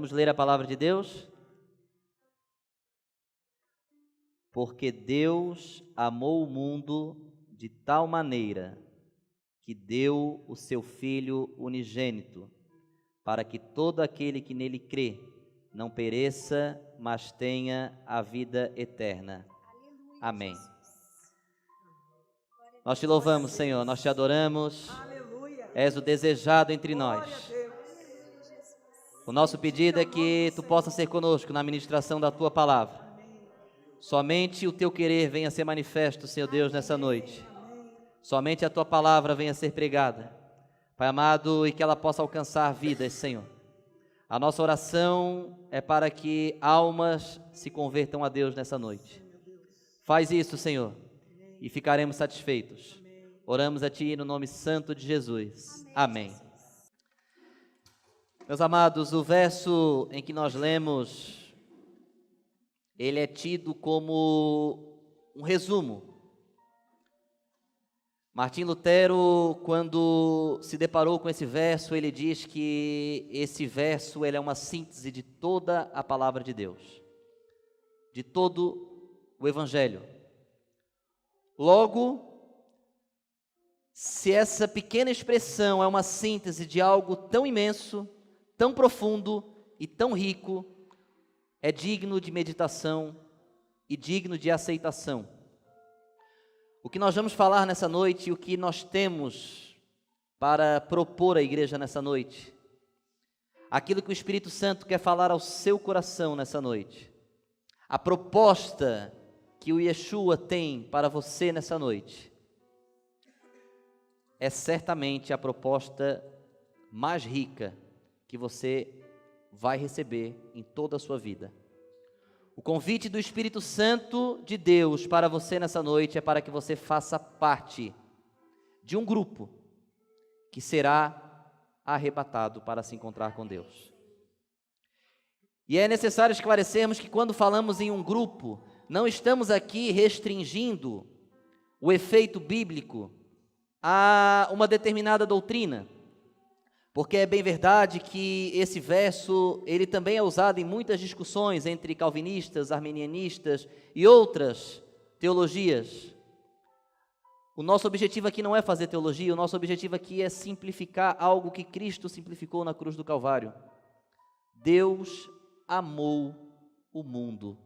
Vamos ler a palavra de Deus? Porque Deus amou o mundo de tal maneira que deu o seu Filho unigênito, para que todo aquele que nele crê não pereça, mas tenha a vida eterna. Amém. Nós te louvamos, Senhor, nós te adoramos. És o desejado entre nós. O nosso pedido é que tu possas ser conosco na ministração da tua palavra. Somente o teu querer venha ser manifesto, Senhor Deus, nessa noite. Somente a tua palavra venha ser pregada, Pai amado, e que ela possa alcançar vidas, Senhor. A nossa oração é para que almas se convertam a Deus nessa noite. Faz isso, Senhor, e ficaremos satisfeitos. Oramos a Ti no nome santo de Jesus. Amém. Meus amados, o verso em que nós lemos, ele é tido como um resumo. Martim Lutero, quando se deparou com esse verso, ele diz que esse verso ele é uma síntese de toda a palavra de Deus, de todo o Evangelho. Logo, se essa pequena expressão é uma síntese de algo tão imenso, tão profundo e tão rico, é digno de meditação e digno de aceitação. O que nós vamos falar nessa noite e o que nós temos para propor à igreja nessa noite, aquilo que o Espírito Santo quer falar ao seu coração nessa noite, a proposta que o Yeshua tem para você nessa noite, é certamente a proposta mais rica que você vai receber em toda a sua vida. O convite do Espírito Santo de Deus para você nessa noite é para que você faça parte de um grupo que será arrebatado para se encontrar com Deus. E é necessário esclarecermos que quando falamos em um grupo, não estamos aqui restringindo o efeito bíblico a uma determinada doutrina, porque é bem verdade que esse verso, ele também é usado em muitas discussões entre calvinistas, arminianistas e outras teologias. O nosso objetivo aqui não é fazer teologia, o nosso objetivo aqui é simplificar algo que Cristo simplificou na cruz do Calvário. Deus amou o mundo.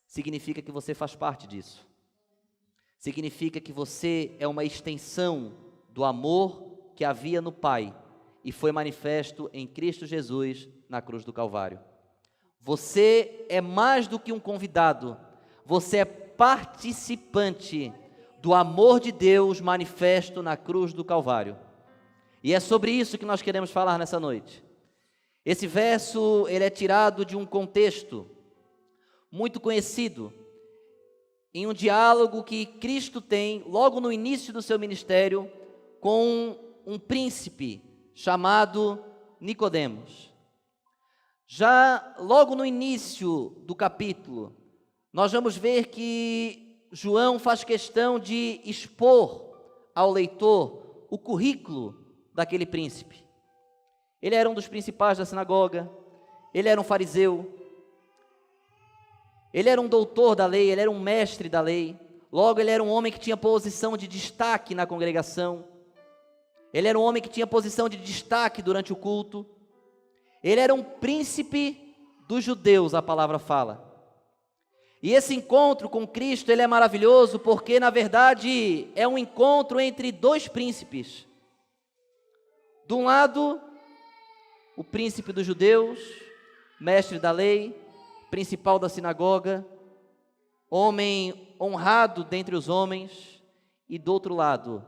Significa que você faz parte disso. Significa que você é uma extensão do amor que havia no Pai e foi manifesto em Cristo Jesus na cruz do Calvário. Você é mais do que um convidado, você é participante do amor de Deus manifesto na cruz do Calvário. E é sobre isso que nós queremos falar nessa noite. Esse verso, ele é tirado de um contexto muito conhecido, em um diálogo que Cristo tem logo no início do seu ministério com um príncipe chamado Nicodemos. Já logo no início do capítulo, nós vamos ver que João faz questão de expor ao leitor o currículo daquele príncipe. Ele era um dos principais da sinagoga, ele era um fariseu, ele era um doutor da lei, ele era um mestre da lei, logo ele era um homem que tinha posição de destaque na congregação. Ele era um homem que tinha posição de destaque durante o culto. Ele era um príncipe dos judeus, a palavra fala. E esse encontro com Cristo, ele é maravilhoso porque, na verdade, é um encontro entre dois príncipes. De um lado, o príncipe dos judeus, mestre da lei, principal da sinagoga, homem honrado dentre os homens, e do outro lado,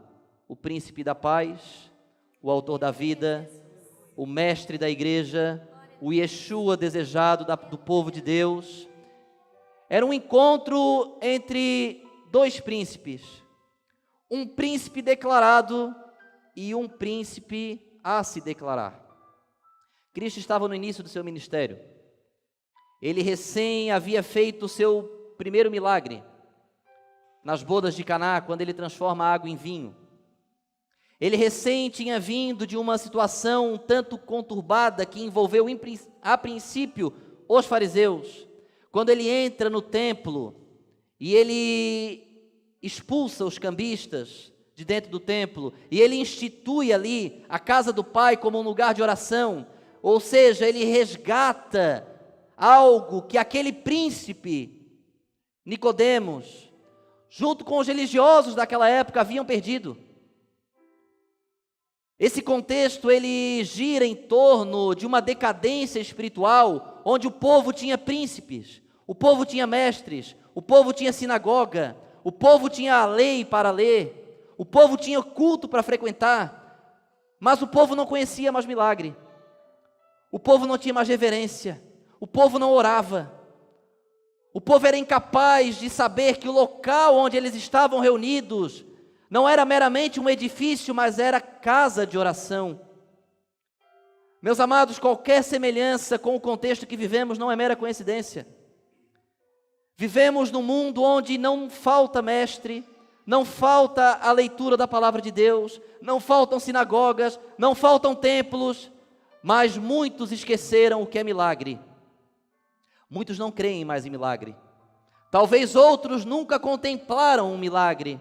o príncipe da paz, o autor da vida, o mestre da igreja, o Yeshua desejado do povo de Deus. Era um encontro entre dois príncipes, um príncipe declarado e um príncipe a se declarar. Cristo estava no início do seu ministério. Ele recém havia feito o seu primeiro milagre nas bodas de Caná, quando ele transforma a água em vinho. Ele recém tinha vindo de uma situação um tanto conturbada que envolveu a princípio os fariseus. Quando ele entra no templo e ele expulsa os cambistas de dentro do templo, e ele institui ali a casa do Pai como um lugar de oração, ou seja, ele resgata algo que aquele príncipe, Nicodemos, junto com os religiosos daquela época, haviam perdido. Esse contexto, ele gira em torno de uma decadência espiritual, onde o povo tinha príncipes, o povo tinha mestres, o povo tinha sinagoga, o povo tinha a lei para ler, o povo tinha culto para frequentar, mas o povo não conhecia mais milagre, o povo não tinha mais reverência, o povo não orava, o povo era incapaz de saber que o local onde eles estavam reunidos não era meramente um edifício, mas era casa de oração. Meus amados, qualquer semelhança com o contexto que vivemos não é mera coincidência. Vivemos num mundo onde não falta mestre, não falta a leitura da palavra de Deus, não faltam sinagogas, não faltam templos, mas muitos esqueceram o que é milagre. Muitos não creem mais em milagre. Talvez outros nunca contemplaram um milagre.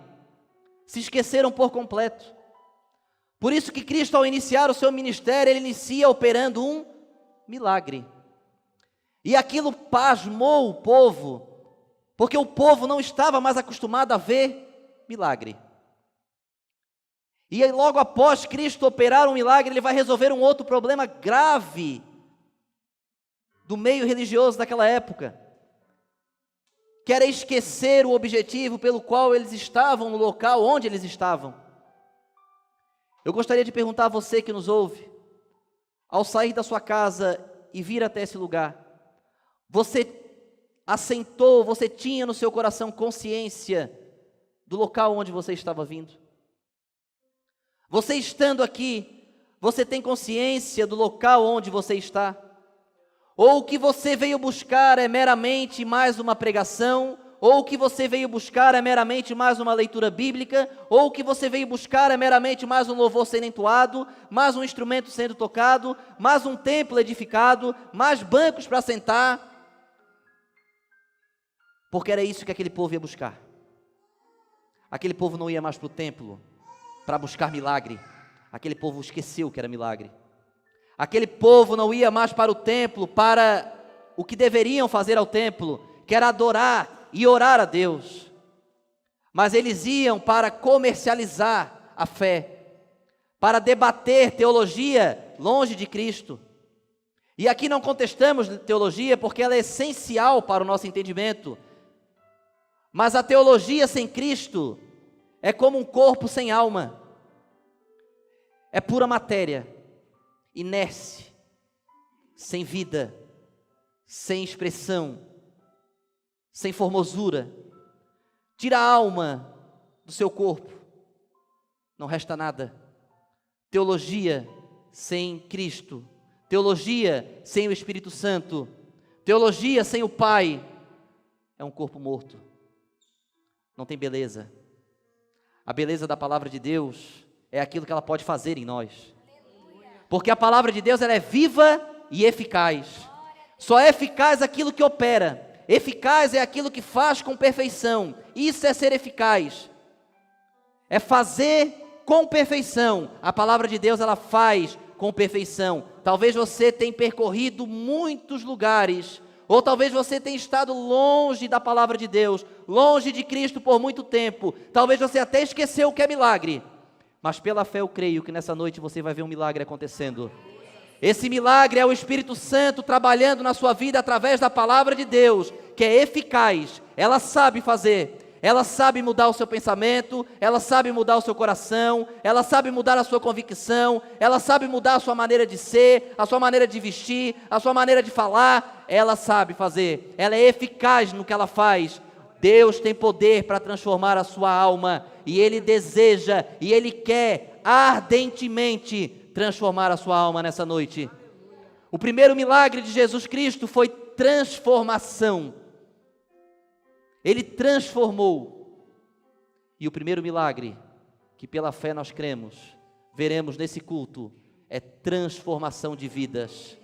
Se esqueceram por completo. Por isso que Cristo, ao iniciar o seu ministério, ele inicia operando um milagre. E aquilo pasmou o povo, porque o povo não estava mais acostumado a ver milagre. E aí, logo após Cristo operar um milagre, ele vai resolver um outro problema grave do meio religioso daquela época, que era esquecer o objetivo pelo qual eles estavam no local onde eles estavam. Eu gostaria de perguntar a você que nos ouve, ao sair da sua casa e vir até esse lugar, você assentou, você tinha no seu coração consciência do local onde você estava vindo? Você estando aqui, você tem consciência do local onde você está? Ou o que você veio buscar é meramente mais uma pregação? Ou o que você veio buscar é meramente mais uma leitura bíblica? Ou o que você veio buscar é meramente mais um louvor sendo entoado, mais um instrumento sendo tocado, mais um templo edificado, mais bancos para sentar? Porque era isso que aquele povo ia buscar. Aquele povo não ia mais para o templo para buscar milagre. Aquele povo esqueceu que era milagre. Aquele povo não ia mais para o templo para o que deveriam fazer ao templo, que era adorar e orar a Deus. Mas eles iam para comercializar a fé, para debater teologia longe de Cristo. E aqui não contestamos teologia porque ela é essencial para o nosso entendimento. Mas a teologia sem Cristo é como um corpo sem alma. É pura matéria, inércia, sem vida, sem expressão, sem formosura. Tira a alma do seu corpo, não resta nada. Teologia sem Cristo, teologia sem o Espírito Santo, teologia sem o Pai, é um corpo morto. Não tem beleza. A beleza da palavra de Deus é aquilo que ela pode fazer em nós. Porque a palavra de Deus ela é viva e eficaz. Só é eficaz aquilo que opera. Eficaz é aquilo que faz com perfeição. Isso é ser eficaz. É fazer com perfeição. A palavra de Deus ela faz com perfeição. Talvez você tenha percorrido muitos lugares, ou talvez você tenha estado longe da palavra de Deus, longe de Cristo por muito tempo. Talvez você até esqueceu o que é milagre. Mas pela fé eu creio que nessa noite você vai ver um milagre acontecendo. Esse milagre é o Espírito Santo trabalhando na sua vida através da palavra de Deus, que é eficaz. Ela sabe fazer, ela sabe mudar o seu pensamento, ela sabe mudar o seu coração, ela sabe mudar a sua convicção, ela sabe mudar a sua maneira de ser, a sua maneira de vestir, a sua maneira de falar. Ela sabe fazer, ela é eficaz no que ela faz. Deus tem poder para transformar a sua alma, e Ele deseja, e Ele quer ardentemente transformar a sua alma nessa noite. O primeiro milagre de Jesus Cristo foi transformação. Ele transformou. E o primeiro milagre, que pela fé nós cremos, veremos nesse culto é transformação de vidas.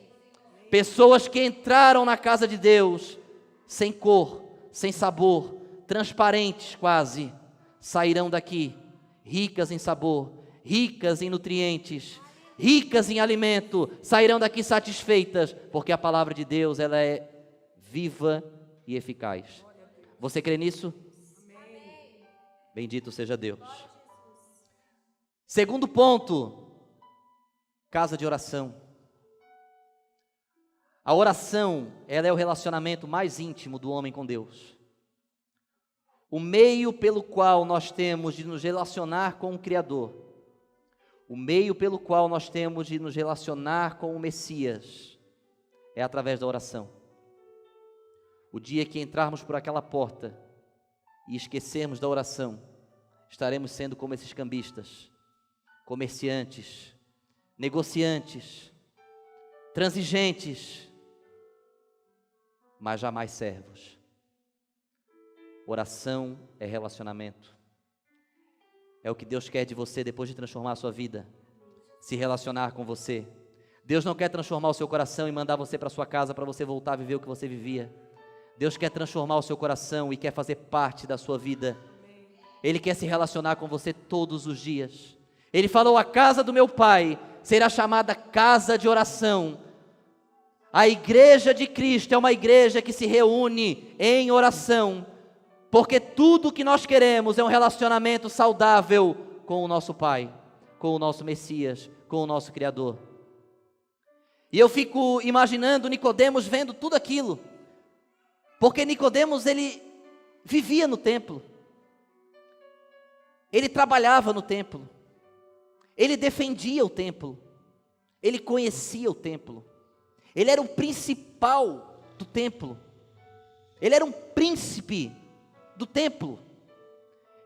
Pessoas que entraram na casa de Deus sem cor, sem sabor, transparentes quase, sairão daqui ricas em sabor, ricas em nutrientes, ricas em alimento, sairão daqui satisfeitas, porque a palavra de Deus, ela é viva e eficaz. Você crê nisso? Bendito seja Deus. Segundo ponto, casa de oração. A oração, ela é o relacionamento mais íntimo do homem com Deus. O meio pelo qual nós temos de nos relacionar com o Criador. O meio pelo qual nós temos de nos relacionar com o Messias é através da oração. O dia que entrarmos por aquela porta e esquecermos da oração, estaremos sendo como esses cambistas, comerciantes, negociantes, transigentes, mas jamais servos. Oração é relacionamento. É o que Deus quer de você depois de transformar a sua vida, se relacionar com você. Deus não quer transformar o seu coração e mandar você para sua casa para você voltar a viver o que você vivia. Deus quer transformar o seu coração e quer fazer parte da sua vida. Ele quer se relacionar com você todos os dias. Ele falou: a casa do meu Pai será chamada casa de oração. A igreja de Cristo é uma igreja que se reúne em oração, porque tudo que nós queremos é um relacionamento saudável com o nosso Pai, com o nosso Messias, com o nosso Criador. E eu fico imaginando Nicodemos vendo tudo aquilo, porque Nicodemos, ele vivia no templo, ele trabalhava no templo, ele defendia o templo, ele conhecia o templo, ele era o principal do templo, ele era um príncipe do templo.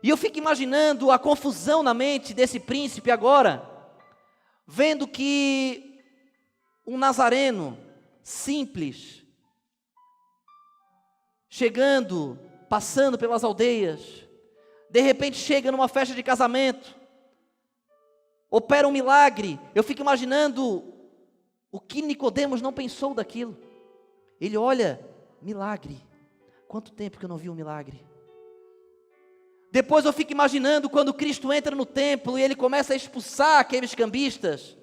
E eu fico imaginando a confusão na mente desse príncipe agora, vendo que um nazareno simples, chegando, passando pelas aldeias, de repente chega numa festa de casamento, opera um milagre. Eu fico imaginando o que Nicodemos não pensou daquilo. Ele olha, milagre, quanto tempo que eu não vi um milagre. Depois eu fico imaginando quando Cristo entra no templo e ele começa a expulsar aqueles cambistas.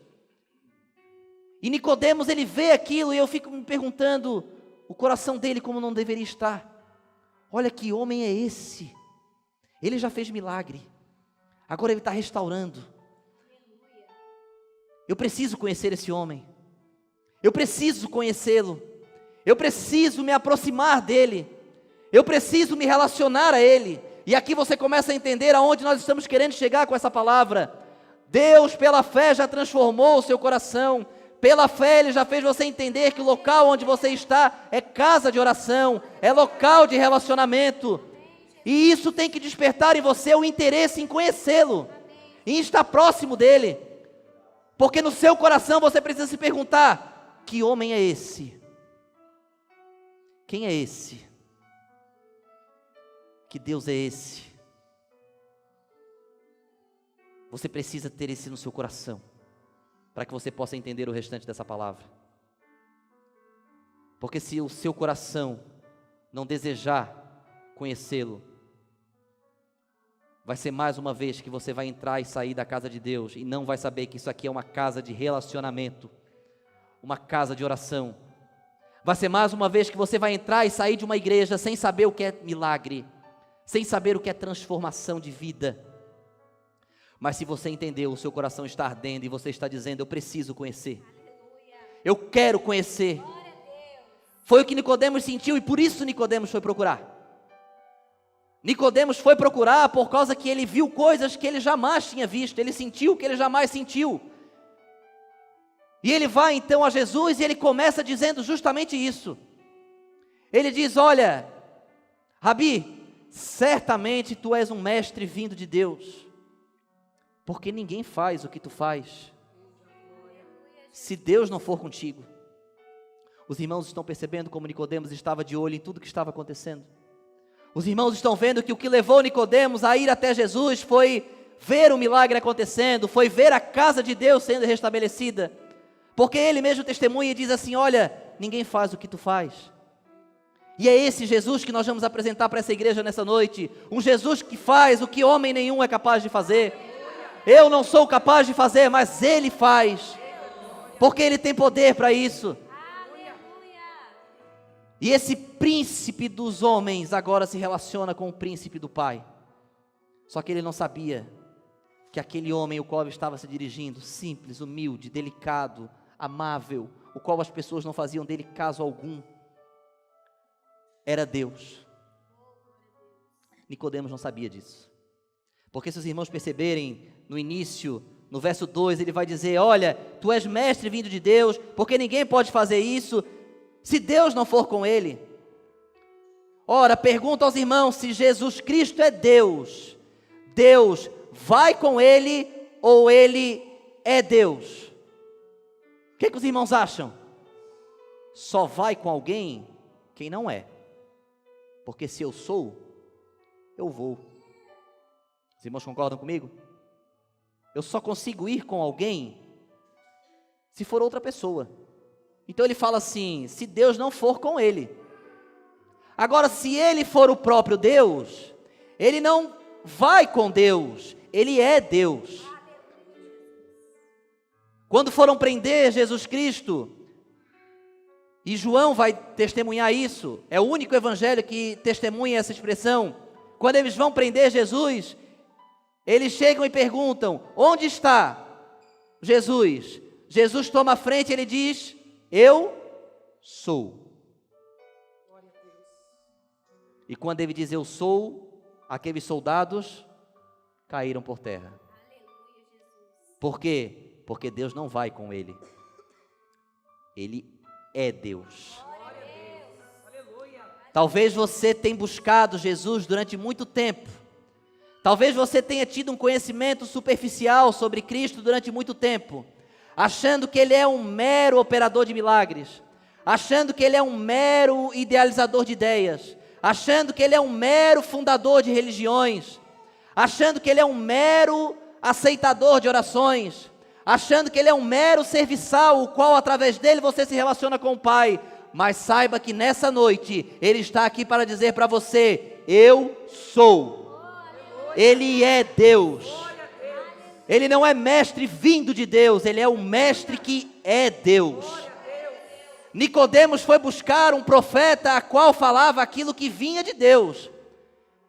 E Nicodemos, ele vê aquilo e eu fico me perguntando, o coração dele como não deveria estar. Olha que homem é esse? Ele já fez milagre, agora ele está restaurando. Eu preciso conhecer esse homem, eu preciso conhecê-lo, eu preciso me aproximar dele, eu preciso me relacionar a ele. E aqui você começa a entender aonde nós estamos querendo chegar com essa palavra. Deus, pela fé, já transformou o seu coração. Pela fé, Ele já fez você entender que o local onde você está é casa de oração, é local de relacionamento. E isso tem que despertar em você o interesse em conhecê-lo, em estar próximo dEle. Porque no seu coração você precisa se perguntar: que homem é esse? Quem é esse? Que Deus é esse? Você precisa ter esse no seu coração, para que você possa entender o restante dessa palavra. Porque se o seu coração não desejar conhecê-lo, vai ser mais uma vez que você vai entrar e sair da casa de Deus, e não vai saber que isso aqui é uma casa de relacionamento, uma casa de oração. Vai ser mais uma vez que você vai entrar e sair de uma igreja sem saber o que é milagre, sem saber o que é transformação de vida. Mas se você entendeu, o seu coração está ardendo e você está dizendo: eu preciso conhecer, eu quero conhecer. Foi o que Nicodemos sentiu e por isso Nicodemos foi procurar. Nicodemos foi procurar por causa que ele viu coisas que ele jamais tinha visto, ele sentiu o que ele jamais sentiu. E ele vai então a Jesus e ele começa dizendo justamente isso. Ele diz: olha, Rabi, certamente tu és um mestre vindo de Deus, porque ninguém faz o que tu faz se Deus não for contigo. Os irmãos estão percebendo como Nicodemos estava de olho em tudo que estava acontecendo. Os irmãos estão vendo que o que levou Nicodemos a ir até Jesus foi ver o milagre acontecendo, foi ver a casa de Deus sendo restabelecida, porque ele mesmo testemunha e diz assim: olha, ninguém faz o que tu faz. E é esse Jesus que nós vamos apresentar para essa igreja nessa noite, um Jesus que faz o que homem nenhum é capaz de fazer. Eu não sou capaz de fazer, mas Ele faz, porque Ele tem poder para isso. E esse príncipe dos homens agora se relaciona com o príncipe do Pai. Só que ele não sabia que aquele homem o qual ele estava se dirigindo, simples, humilde, delicado, amável, o qual as pessoas não faziam dele caso algum, era Deus. Nicodemos não sabia disso. Porque se os irmãos perceberem no início, no verso 2, ele vai dizer: olha, tu és mestre vindo de Deus, porque ninguém pode fazer isso se Deus não for com ele. Ora, pergunta aos irmãos: se Jesus Cristo é Deus, Deus vai com ele ou ele é Deus? O que os irmãos acham? Só vai com alguém quem não é. Porque se eu sou, eu vou. Os irmãos concordam comigo? Eu só consigo ir com alguém se for outra pessoa. Então ele fala assim: se Deus não for com ele. Agora, se ele for o próprio Deus, ele não vai com Deus, ele é Deus. Quando foram prender Jesus Cristo, e João vai testemunhar isso, é o único evangelho que testemunha essa expressão. Quando eles vão prender Jesus, eles chegam e perguntam: onde está Jesus? Jesus toma a frente e ele diz: eu sou. E quando ele diz eu sou, aqueles soldados caíram por terra. Por quê? Porque Deus não vai com ele. Ele é Deus. Talvez você tenha buscado Jesus durante muito tempo. Talvez você tenha tido um conhecimento superficial sobre Cristo durante muito tempo, achando que Ele é um mero operador de milagres, achando que Ele é um mero idealizador de ideias, achando que Ele é um mero fundador de religiões, achando que Ele é um mero aceitador de orações, achando que Ele é um mero serviçal, o qual através dele você se relaciona com o Pai. Mas saiba que nessa noite Ele está aqui para dizer para você: eu sou. Ele é Deus. Ele não é mestre vindo de Deus, Ele é o mestre que é Deus. Nicodemos foi buscar um profeta a qual falava aquilo que vinha de Deus.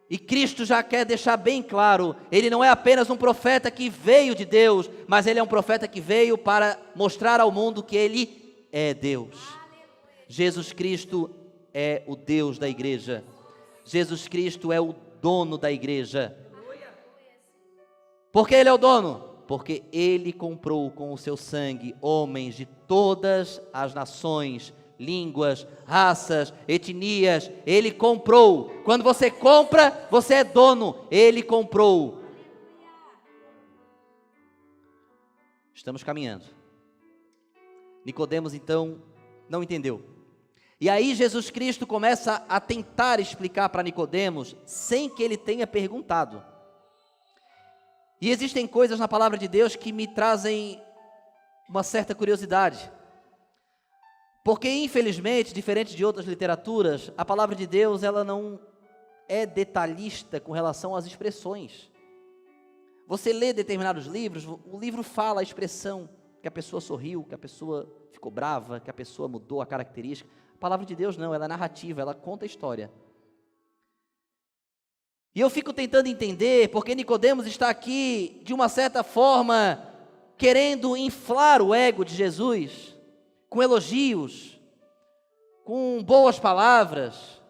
E Cristo já quer deixar bem claro: Ele não é apenas um profeta que veio de Deus, mas Ele é um profeta que veio para mostrar ao mundo que Ele é Deus. Jesus Cristo é o Deus da igreja. Jesus Cristo é o dono da igreja. Por que Ele é o dono? Porque Ele comprou com o seu sangue homens de todas as nações, línguas, raças, etnias. Ele comprou. Quando você compra, você é dono. Ele comprou. Estamos caminhando. Nicodemos então não entendeu. E aí Jesus Cristo começa a tentar explicar para Nicodemos sem que ele tenha perguntado. E existem coisas na palavra de Deus que me trazem uma certa curiosidade. Porque infelizmente, diferente de outras literaturas, a palavra de Deus ela não é detalhista com relação às expressões. Você lê determinados livros, o livro fala a expressão que a pessoa sorriu, que a pessoa ficou brava, que a pessoa mudou a característica. A palavra de Deus não, ela é narrativa, ela conta a história. E eu fico tentando entender porque Nicodemos está aqui, de uma certa forma, querendo inflar o ego de Jesus, com elogios, com boas palavras.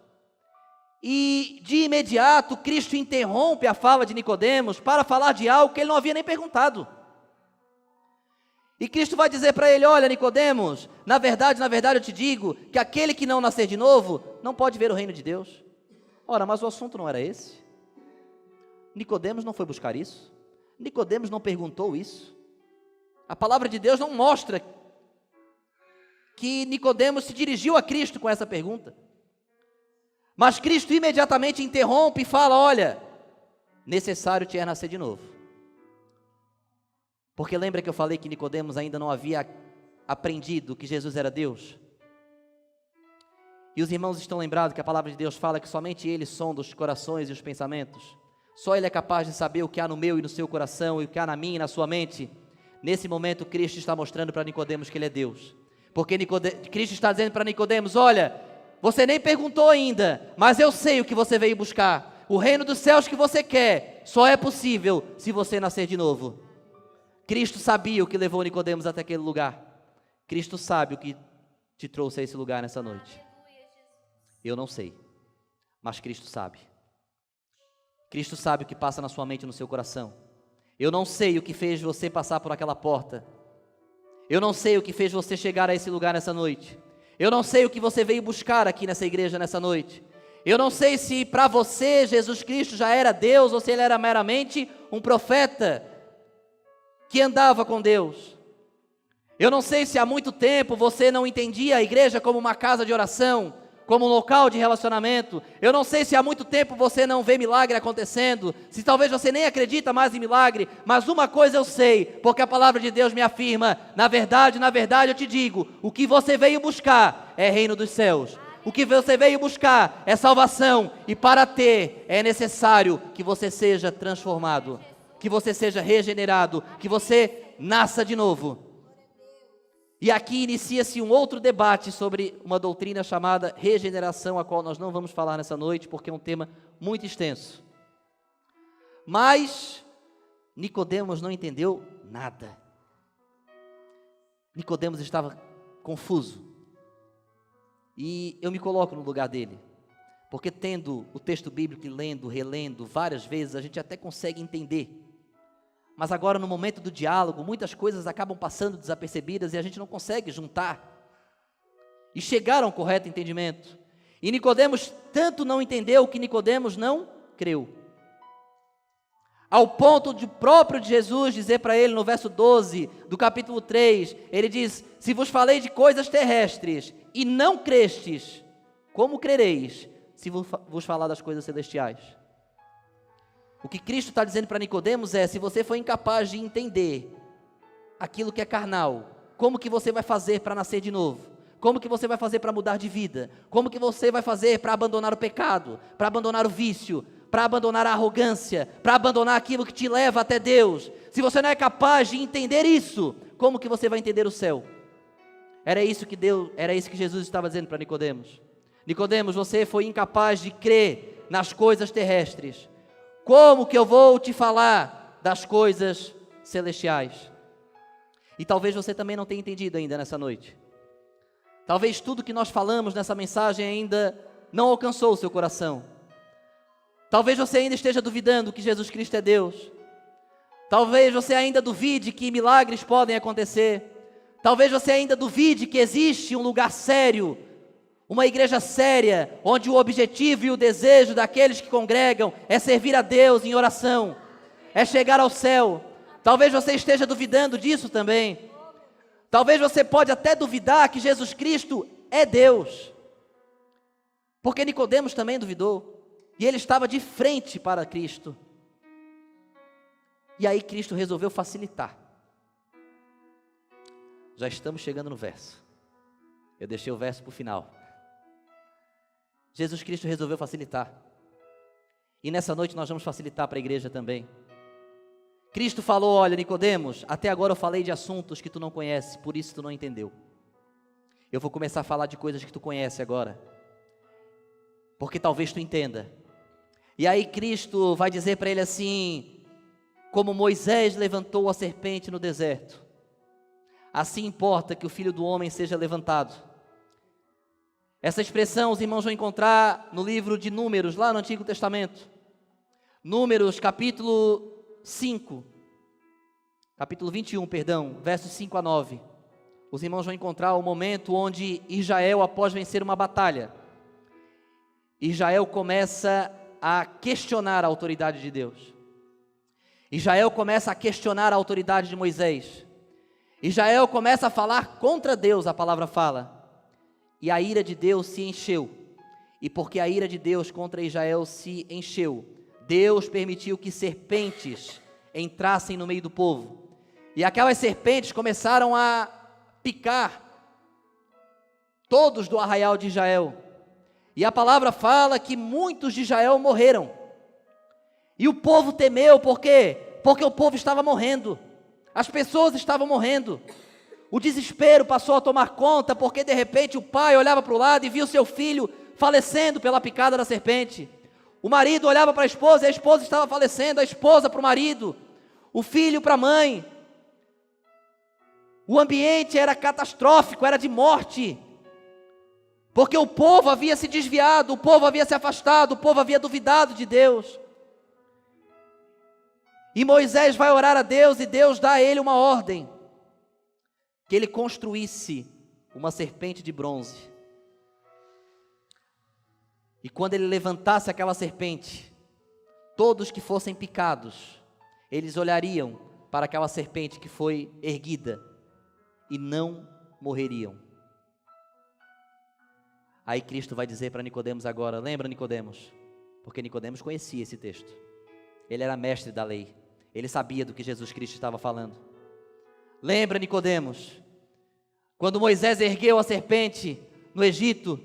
E de imediato Cristo interrompe a fala de Nicodemos para falar de algo que ele não havia nem perguntado. E Cristo vai dizer para ele: olha, Nicodemos, na verdade eu te digo que aquele que não nascer de novo não pode ver o reino de Deus. Ora, mas o assunto não era esse. Nicodemos não foi buscar isso. Nicodemos não perguntou isso. A palavra de Deus não mostra que Nicodemos se dirigiu a Cristo com essa pergunta. Mas Cristo imediatamente interrompe e fala: olha, necessário te é nascer de novo. Porque lembra que eu falei que Nicodemos ainda não havia aprendido que Jesus era Deus? E os irmãos estão lembrados que a palavra de Deus fala que somente Ele sonda os corações e os pensamentos. Só Ele é capaz de saber o que há no meu e no seu coração e o que há na minha e na sua mente. Nesse momento, Cristo está mostrando para Nicodemos que Ele é Deus. Porque Cristo está dizendo para Nicodemos: olha, você nem perguntou ainda, mas eu sei o que você veio buscar. O reino dos céus que você quer só é possível se você nascer de novo. Cristo sabia o que levou Nicodemos até aquele lugar. Cristo sabe o que te trouxe a esse lugar nessa noite. Eu não sei, mas Cristo sabe. Cristo sabe o que passa na sua mente e no seu coração. Eu não sei o que fez você passar por aquela porta. Eu não sei o que fez você chegar a esse lugar nessa noite. Eu não sei o que você veio buscar aqui nessa igreja nessa noite. Eu não sei se para você Jesus Cristo já era Deus ou se Ele era meramente um profeta que andava com Deus. Eu não sei se há muito tempo você não entendia a igreja como uma casa de oração, como um local de relacionamento. Eu não sei se há muito tempo você não vê milagre acontecendo, se talvez você nem acredita mais em milagre, mas uma coisa eu sei, porque a palavra de Deus me afirma: na verdade eu te digo, o que você veio buscar é reino dos céus. O que você veio buscar é salvação, e para ter é necessário que você seja transformado, que você seja regenerado, que você nasça de novo. E aqui inicia-se um outro debate sobre uma doutrina chamada regeneração, a qual nós não vamos falar nessa noite, porque é um tema muito extenso. Mas Nicodemos não entendeu nada. Nicodemos estava confuso. E eu me coloco no lugar dele, porque tendo o texto bíblico e lendo, relendo várias vezes, a gente até consegue entender. Mas agora, no momento do diálogo, muitas coisas acabam passando desapercebidas e a gente não consegue juntar e chegar a um correto entendimento. E Nicodemos tanto não entendeu que Nicodemos não creu, ao ponto de próprio de Jesus dizer para ele no verso 12 do capítulo 3, ele diz: se vos falei de coisas terrestres e não crestes, como crereis se vos falar das coisas celestiais? O que Cristo está dizendo para Nicodemos é: se você for incapaz de entender aquilo que é carnal, como que você vai fazer para nascer de novo? Como que você vai fazer para mudar de vida? Como que você vai fazer para abandonar o pecado, para abandonar o vício, para abandonar a arrogância, para abandonar aquilo que te leva até Deus? Se você não é capaz de entender isso, como que você vai entender o céu? Era isso que Jesus estava dizendo para Nicodemos. Nicodemos, você foi incapaz de crer nas coisas terrestres. Como que eu vou te falar das coisas celestiais? E talvez você também não tenha entendido ainda nessa noite. Talvez tudo que nós falamos nessa mensagem ainda não alcançou o seu coração. Talvez você ainda esteja duvidando que Jesus Cristo é Deus. Talvez você ainda duvide que milagres podem acontecer. Talvez você ainda duvide que existe um lugar sério, uma igreja séria, onde o objetivo e o desejo daqueles que congregam é servir a Deus em oração, é chegar ao céu. Talvez você esteja duvidando disso também. Talvez você pode até duvidar que Jesus Cristo é Deus, porque Nicodemos também duvidou, e ele estava de frente para Cristo. E aí Cristo resolveu facilitar. Já estamos chegando no verso. Eu deixei o verso para o final. Jesus Cristo resolveu facilitar. E nessa noite nós vamos facilitar para a igreja também. Cristo falou: olha, Nicodemos, até agora eu falei de assuntos que tu não conhece, por isso tu não entendeu. Eu vou começar a falar de coisas que tu conhece agora, porque talvez tu entenda. E aí Cristo vai dizer para ele assim: como Moisés levantou a serpente no deserto, assim importa que o Filho do Homem seja levantado. Essa expressão os irmãos vão encontrar no livro de Números, lá no Antigo Testamento. Números, capítulo 21, versos 5 a 9. Os irmãos vão encontrar o momento onde Israel, após vencer uma batalha, Israel começa a questionar a autoridade de Deus. Israel começa a questionar a autoridade de Moisés. Israel começa a falar contra Deus, a palavra fala. E a ira de Deus se encheu. E porque a ira de Deus contra Israel se encheu, Deus permitiu que serpentes entrassem no meio do povo. E aquelas serpentes começaram a picar todos do arraial de Israel. E a palavra fala que muitos de Israel morreram. E o povo temeu, por quê? Porque o povo estava morrendo. As pessoas estavam morrendo. O desespero passou a tomar conta, porque de repente o pai olhava para o lado e via o seu filho falecendo pela picada da serpente. O marido olhava para a esposa e a esposa estava falecendo, a esposa para o marido, o filho para a mãe. O ambiente era catastrófico, era de morte. Porque o povo havia se desviado, o povo havia se afastado, o povo havia duvidado de Deus. E Moisés vai orar a Deus e Deus dá a ele uma ordem: que ele construísse uma serpente de bronze. E quando ele levantasse aquela serpente, todos que fossem picados, eles olhariam para aquela serpente que foi erguida e não morreriam. Aí Cristo vai dizer para Nicodemos agora, lembra Nicodemos? Porque Nicodemos conhecia esse texto. Ele era mestre da lei. Ele sabia do que Jesus Cristo estava falando. Lembra Nicodemos? Quando Moisés ergueu a serpente no Egito,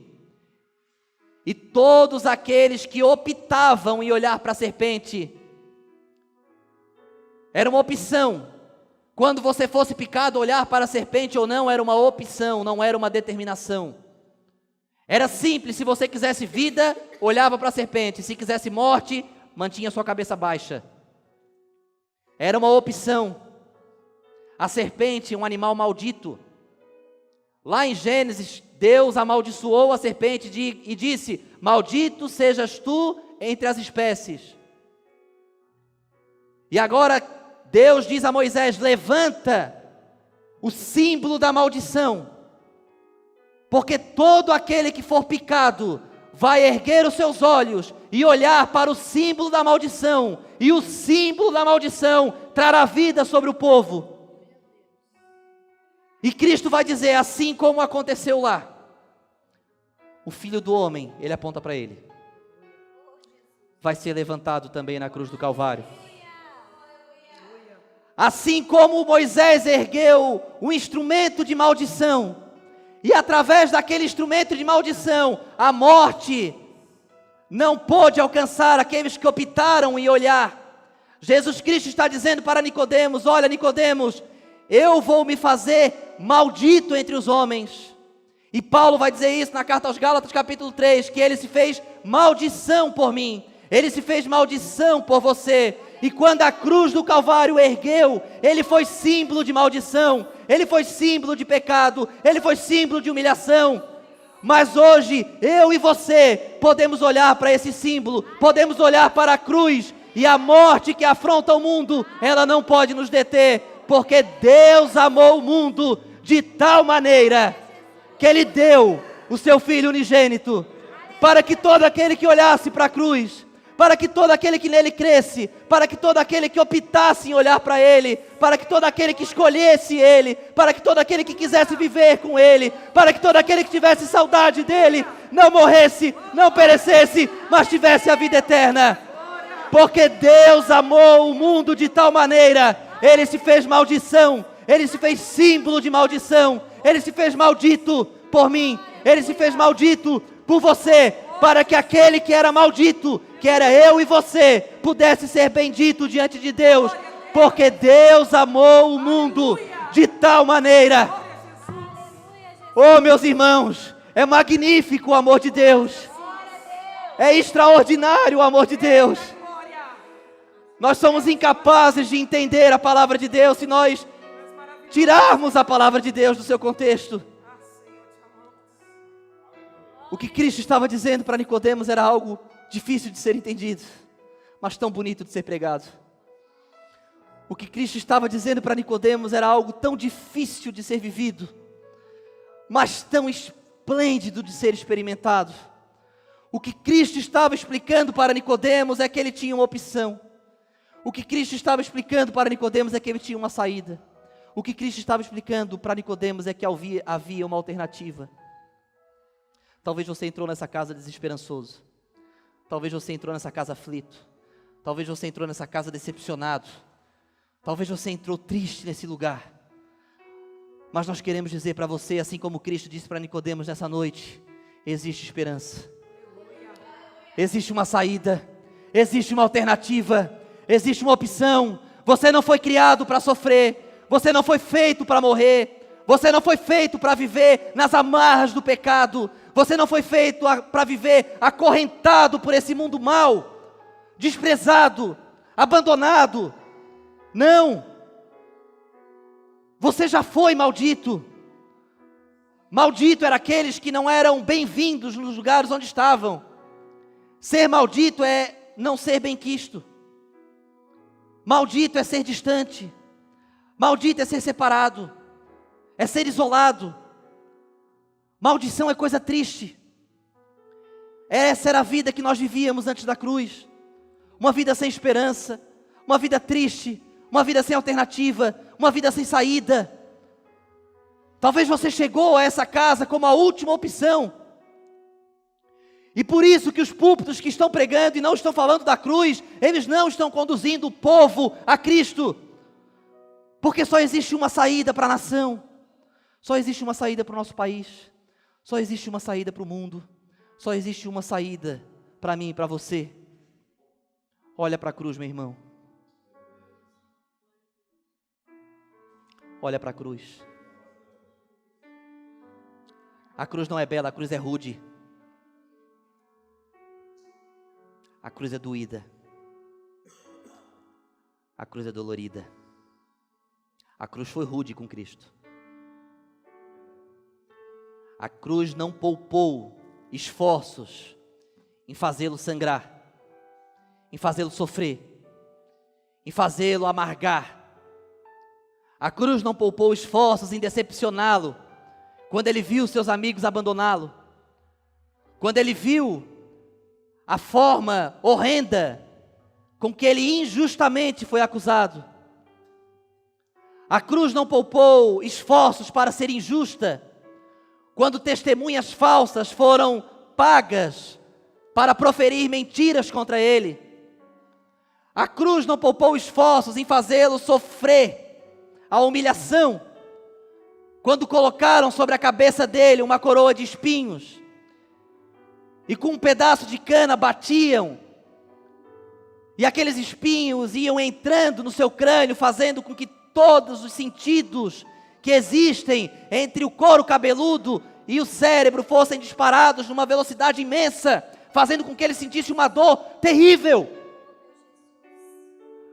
e todos aqueles que optavam em olhar para a serpente, era uma opção. Quando você fosse picado, olhar para a serpente ou não, era uma opção, não era uma determinação. Era simples, se você quisesse vida, olhava para a serpente, se quisesse morte, mantinha sua cabeça baixa. Era uma opção. A serpente, um animal maldito. Lá em Gênesis, Deus amaldiçoou a serpente e disse: maldito sejas tu entre as espécies. E agora Deus diz a Moisés: levanta o símbolo da maldição, porque todo aquele que for picado vai erguer os seus olhos e olhar para o símbolo da maldição, e o símbolo da maldição trará vida sobre o povo. E Cristo vai dizer, assim como aconteceu lá, o Filho do Homem, ele aponta para ele, vai ser levantado também na cruz do Calvário. Assim como Moisés ergueu o instrumento de maldição, e através daquele instrumento de maldição, a morte não pôde alcançar aqueles que optaram em olhar. Jesus Cristo está dizendo para Nicodemos: olha Nicodemos, eu vou me fazer maldito entre os homens. E Paulo vai dizer isso na carta aos Gálatas capítulo 3, que ele se fez maldição por mim, ele se fez maldição por você. E quando a cruz do Calvário ergueu, ele foi símbolo de maldição, ele foi símbolo de pecado, ele foi símbolo de humilhação. Mas hoje, eu e você, podemos olhar para esse símbolo, podemos olhar para a cruz, e a morte que afronta o mundo, ela não pode nos deter, porque Deus amou o mundo de tal maneira, que Ele deu o seu Filho unigênito, para que todo aquele que olhasse para a cruz, para que todo aquele que nele cresce, para que todo aquele que optasse em olhar para Ele, para que todo aquele que escolhesse Ele, para que todo aquele que quisesse viver com Ele, para que todo aquele que tivesse saudade dEle, não morresse, não perecesse, mas tivesse a vida eterna. Porque Deus amou o mundo de tal maneira, Ele se fez maldição, Ele se fez símbolo de maldição, Ele se fez maldito por mim, Ele se fez maldito por você, para que aquele que era maldito, que era eu e você, pudesse ser bendito diante de Deus, porque Deus amou o mundo de tal maneira. Oh, meus irmãos, é magnífico o amor de Deus, é extraordinário o amor de Deus. Nós somos incapazes de entender a palavra de Deus se nós tirarmos a palavra de Deus do seu contexto. O que Cristo estava dizendo para Nicodemos era algo difícil de ser entendido, mas tão bonito de ser pregado. O que Cristo estava dizendo para Nicodemos era algo tão difícil de ser vivido, mas tão esplêndido de ser experimentado. O que Cristo estava explicando para Nicodemos é que ele tinha uma opção. O que Cristo estava explicando para Nicodemos é que ele tinha uma saída. O que Cristo estava explicando para Nicodemos é que havia uma alternativa. Talvez você entrou nessa casa desesperançoso. Talvez você entrou nessa casa aflito. Talvez você entrou nessa casa decepcionado. Talvez você entrou triste nesse lugar, mas nós queremos dizer para você, assim como Cristo disse para Nicodemos nessa noite, existe esperança, existe uma saída, existe uma alternativa, existe uma opção. Você não foi criado para sofrer, você não foi feito para morrer, você não foi feito para viver nas amarras do pecado, você não foi feito para viver acorrentado por esse mundo mau, desprezado, abandonado. Não, você já foi maldito. Maldito eram aqueles que não eram bem-vindos nos lugares onde estavam. Ser maldito é não ser bem-quisto. Maldito é ser distante. Maldito é ser separado, é ser isolado. Maldição é coisa triste. Essa era a vida que nós vivíamos antes da cruz. Uma vida sem esperança, uma vida triste, uma vida sem alternativa, uma vida sem saída. Talvez você chegou a essa casa como a última opção. E por isso que os púlpitos que estão pregando e não estão falando da cruz, eles não estão conduzindo o povo a Cristo. Porque só existe uma saída para a nação. Só existe uma saída para o nosso país. Só existe uma saída para o mundo. Só existe uma saída para mim e para você. Olha para a cruz, meu irmão. Olha para a cruz. A cruz não é bela, a cruz é rude. A cruz é doída. A cruz é dolorida. A cruz foi rude com Cristo. A cruz não poupou esforços em fazê-lo sangrar, em fazê-lo sofrer, em fazê-lo amargar. A cruz não poupou esforços em decepcioná-lo, quando ele viu seus amigos abandoná-lo, quando ele viu a forma horrenda com que ele injustamente foi acusado. A cruz não poupou esforços para ser injusta, quando testemunhas falsas foram pagas para proferir mentiras contra ele. A cruz não poupou esforços em fazê-lo sofrer a humilhação, quando colocaram sobre a cabeça dele uma coroa de espinhos, e com um pedaço de cana batiam, e aqueles espinhos iam entrando no seu crânio, fazendo com que todos os sentidos que existem entre o couro cabeludo e o cérebro fossem disparados numa velocidade imensa, fazendo com que ele sentisse uma dor terrível.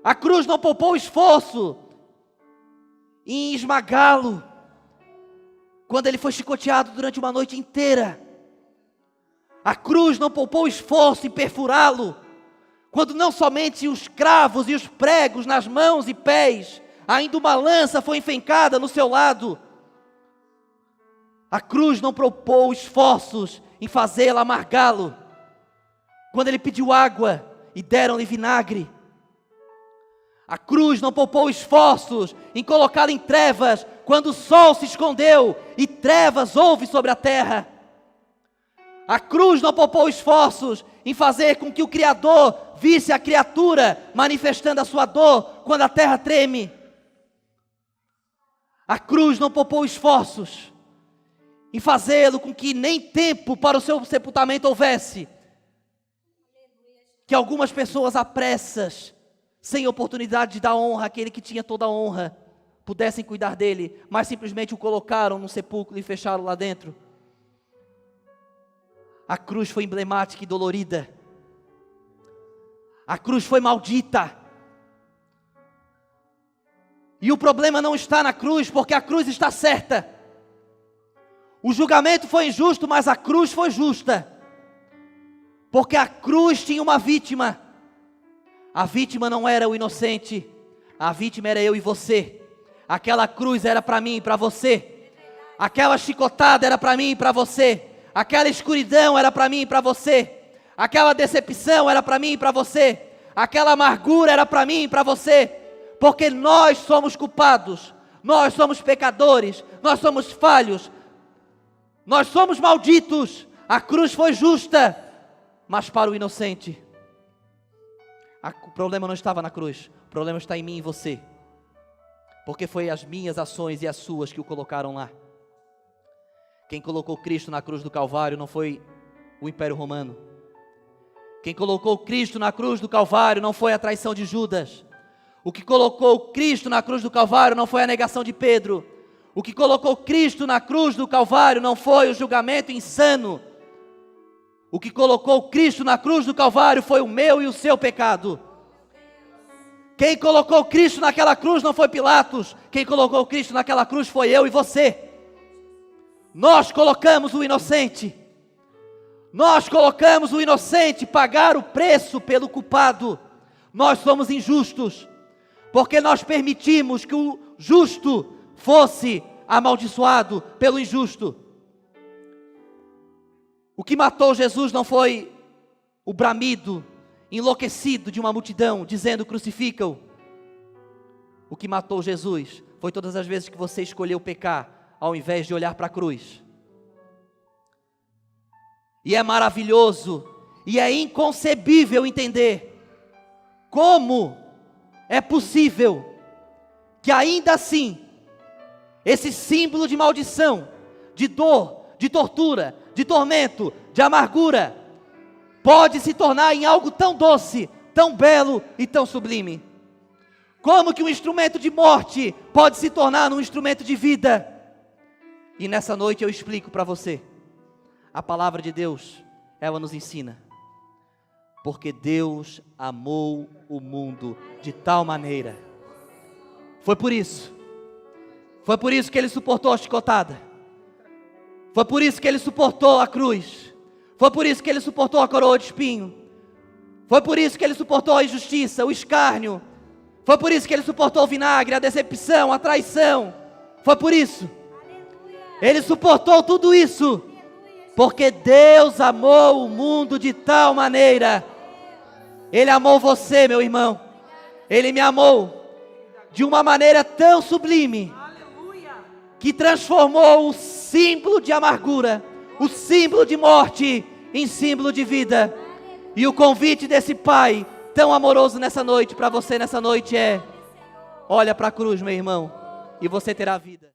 A cruz não poupou esforço em esmagá-lo, quando ele foi chicoteado durante uma noite inteira. A cruz não poupou esforço em perfurá-lo, quando não somente os cravos e os pregos nas mãos e pés, ainda uma lança foi enfincada no seu lado. A cruz não poupou esforços em fazê-lo amargá-lo, quando ele pediu água e deram-lhe vinagre. A cruz não poupou esforços em colocá-lo em trevas, quando o sol se escondeu e trevas houve sobre a terra. A cruz não poupou esforços em fazer com que o Criador visse a criatura manifestando a sua dor quando a terra treme. A cruz não poupou esforços em fazê-lo com que nem tempo para o seu sepultamento houvesse, que algumas pessoas apressas, sem oportunidade de dar honra àquele que tinha toda a honra, pudessem cuidar dele, mas simplesmente o colocaram no sepulcro e fecharam lá dentro. A cruz foi emblemática e dolorida. A cruz foi maldita. E o problema não está na cruz, porque a cruz está certa. O julgamento foi injusto, mas a cruz foi justa, porque a cruz tinha uma vítima. A vítima não era o inocente, a vítima era eu e você. Aquela cruz era para mim e para você. Aquela chicotada era para mim e para você. Aquela escuridão era para mim e para você. Aquela decepção era para mim e para você. Aquela amargura era para mim e para você. Porque nós somos culpados, nós somos pecadores, nós somos falhos, nós somos malditos. A cruz foi justa, mas para o inocente. O problema não estava na cruz, o problema está em mim e você. porque foi as minhas ações e as suas que o colocaram lá. Quem colocou Cristo na cruz do Calvário não foi o Império Romano. Quem colocou Cristo na cruz do Calvário não foi a traição de Judas. O que colocou Cristo na cruz do Calvário não foi a negação de Pedro. O que colocou Cristo na cruz do Calvário não foi o julgamento insano. O que colocou Cristo na cruz do Calvário foi o meu e o seu pecado. Quem colocou Cristo naquela cruz não foi Pilatos. Quem colocou Cristo naquela cruz foi eu e você. Nós colocamos o inocente. Nós colocamos o inocente pagar o preço pelo culpado. Nós somos injustos, porque nós permitimos que o justo fosse amaldiçoado pelo injusto. O que matou Jesus não foi o bramido enlouquecido de uma multidão dizendo crucifica-o. O que matou Jesus foi todas as vezes que você escolheu pecar ao invés de olhar para a cruz. E é maravilhoso e é inconcebível entender como é possível que ainda assim esse símbolo de maldição, de dor, de tortura, de tormento, de amargura, pode se tornar em algo tão doce, tão belo e tão sublime. Como que um instrumento de morte pode se tornar um instrumento de vida? E nessa noite eu explico para você. A palavra de Deus, ela nos ensina. Porque Deus amou o mundo de tal maneira. Foi por isso que Ele suportou a chicotada. Foi por isso que Ele suportou a cruz. Foi por isso que Ele suportou a coroa de espinho. Foi por isso que Ele suportou a injustiça, o escárnio. Foi por isso que Ele suportou o vinagre, a decepção, a traição. Foi por isso. Ele suportou tudo isso. Porque Deus amou o mundo de tal maneira. Ele amou você, meu irmão. Ele me amou de uma maneira tão sublime, que transformou o símbolo de amargura, o símbolo de morte, em símbolo de vida. E o convite desse Pai tão amoroso nessa noite, para você nessa noite é: olha para a cruz, meu irmão, e você terá vida.